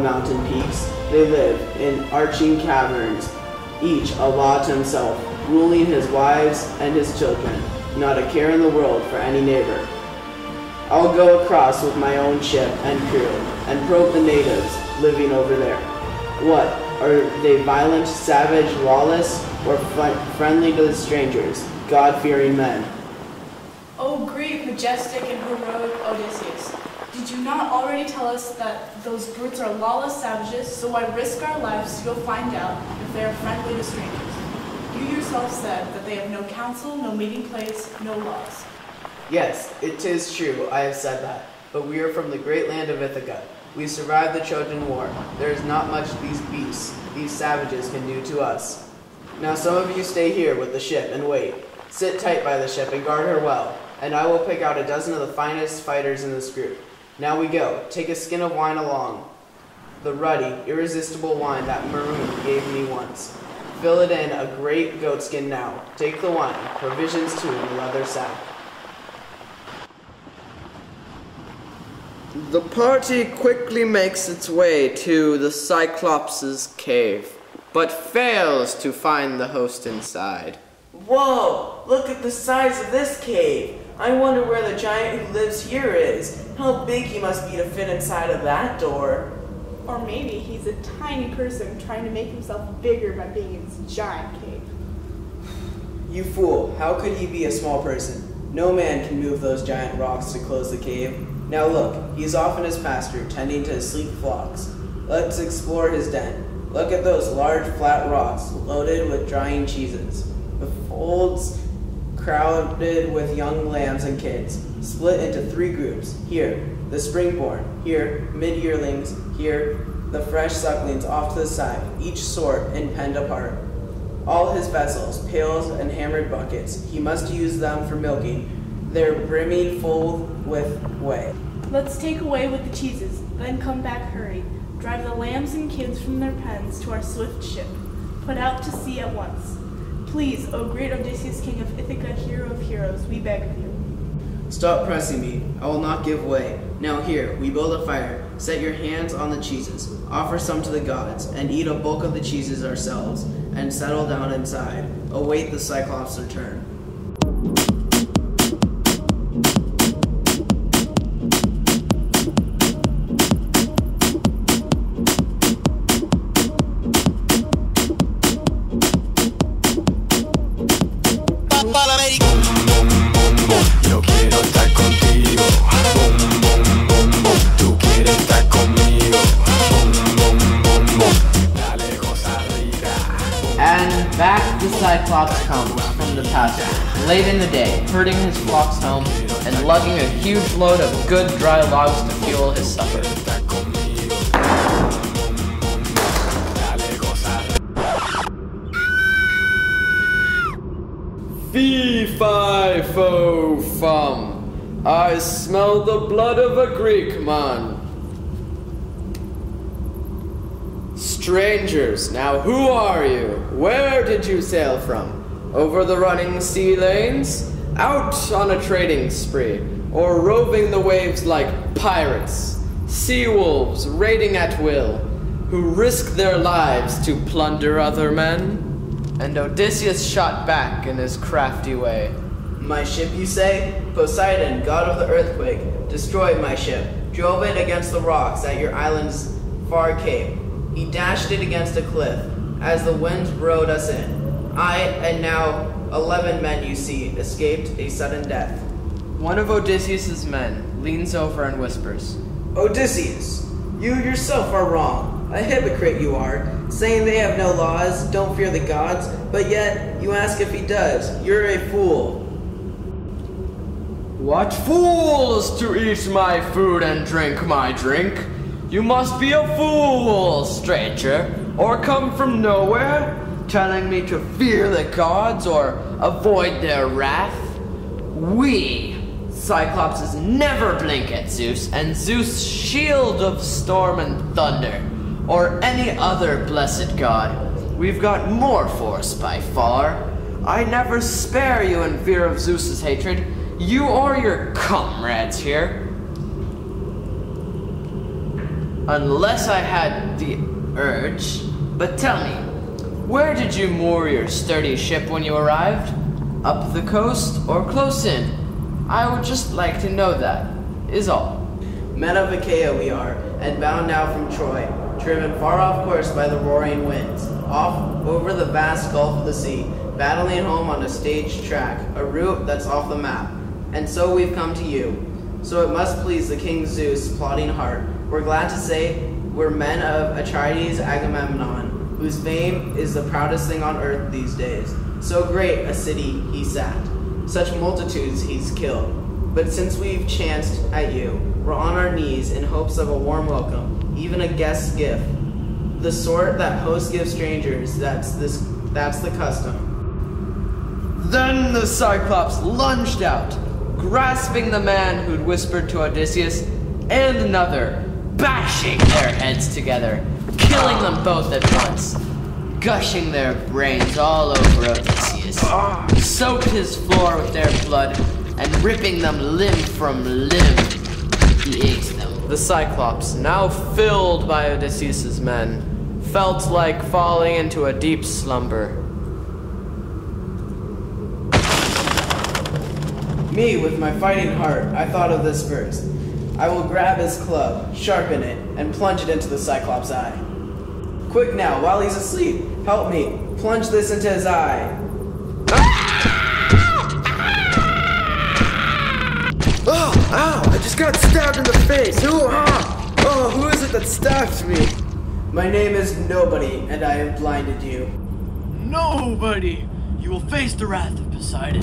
mountain peaks. They live in arching caverns, each a law to himself, ruling his wives and his children, not a care in the world for any neighbor. I'll go across with my own ship and crew and probe the natives living over there. What, are they violent, savage, lawless, or friendly to the strangers, God-fearing men? O great, majestic, and heroic Odysseus, did you not already tell us that those brutes are lawless savages, so why risk our lives to go find out if they are friendly to strangers? You yourself said that they have no council, no meeting place, no laws. Yes, it is true, I have said that, but we are from the great land of Ithaca. We survived the Trojan War. There is not much these beasts, these savages, can do to us. Now some of you stay here with the ship and wait. Sit tight by the ship and guard her well, and I will pick out a dozen of the finest fighters in this group. Now we go. Take a skin of wine along. The ruddy, irresistible wine that Maroon gave me once. Fill it in a great goatskin now. Take the wine, provisions too in the leather sack. The party quickly makes its way to the Cyclops' cave, but fails to find the host inside. Whoa! Look at the size of this cave! I wonder where the giant who lives here is. How big he must be to fit inside of that door. Or maybe he's a tiny person trying to make himself bigger by being in this giant cave. You fool, how could he be a small person? No man can move those giant rocks to close the cave. Now look, he is off in his pasture, tending to his sleek flocks. Let's explore his den. Look at those large flat rocks, loaded with drying cheeses. The folds crowded with young lambs and kids, split into 3 groups. Here, the springborn. Here, mid-yearlings. Here, the fresh sucklings off to the side, each sort and penned apart. All his vessels, pails, and hammered buckets, he must use them for milking. They're brimming full with whey. Let's take away with the cheeses, then come back hurry. Drive the lambs and kids from their pens to our swift ship. Put out to sea at once. Please, O great Odysseus, king of Ithaca, hero of heroes, we beg of you. Stop pressing me. I will not give way. Now here, we build a fire. Set your hands on the cheeses. Offer some to the gods, and eat a bulk of the cheeses ourselves, and settle down inside. Await the Cyclops' return. Yo quiero estar contigo. Boom, boom, boom, boom. Tú quieres estar conmigo. Boom, boom, boom, boom. Dale, cosa rica. And back the Cyclops comes from the pasture, late in the day, herding his flocks home and lugging a huge load of good dry logs to fuel his supper. Fee-fi-fo-fum. I smell the blood of a Greek man. Strangers, now who are you? Where did you sail from? Over the running sea lanes? Out on a trading spree? Or roving the waves like pirates? Sea wolves raiding at will, who risk their lives to plunder other men? And Odysseus shot back in his crafty way. My ship, you say? Poseidon, god of the earthquake, destroyed my ship, drove it against the rocks at your island's far cape. He dashed it against a cliff, as the winds rowed us in. I, and now 11 men you see, escaped a sudden death. One of Odysseus's men leans over and whispers, Odysseus, you yourself are wrong. A hypocrite you are, saying they have no laws, don't fear the gods, but yet you ask if he does. You're a fool. What fools to eat my food and drink my drink? You must be a fool, stranger, or come from nowhere, telling me to fear the gods or avoid their wrath. We, Cyclopses, never blink at Zeus, and Zeus, shield of storm and thunder, or any other blessed god. We've got more force by far. I never spare you in fear of Zeus's hatred, you or your comrades here. unless I had the urge. But tell me, where did you moor your sturdy ship when you arrived? Up the coast or close in? I would just like to know that, is all. Men of Achaia we are, and bound now from Troy, driven far off course by the roaring winds, off over the vast gulf of the sea, battling home on a staged track, a route that's off the map. And so we've come to you. So it must please the King Zeus' plotting heart. We're glad to say we're men of Atrides Agamemnon, whose fame is the proudest thing on earth these days. So great a city he sacked, such multitudes he's killed. But since we've chanced at you, we're on our knees in hopes of a warm welcome, even a guest's gift. The sort that hosts give strangers, that's the custom. Then the Cyclops lunged out, grasping the man who'd whispered to Odysseus, and another, bashing their heads together, killing them both at once, gushing their brains all over Odysseus, soaked his floor with their blood, and ripping them limb from limb, he ate them. The Cyclops, now filled by Odysseus' men, felt like falling into a deep slumber. Me, with my fighting heart, I thought of this first. I will grab his club, sharpen it, and plunge it into the Cyclops' eye. Quick now, while he's asleep, help me, plunge this into his eye. Oh, ow, I just got stabbed in the face. Who is it that stabbed me? My name is Nobody, and I have blinded you. Nobody! You will face the wrath of Poseidon.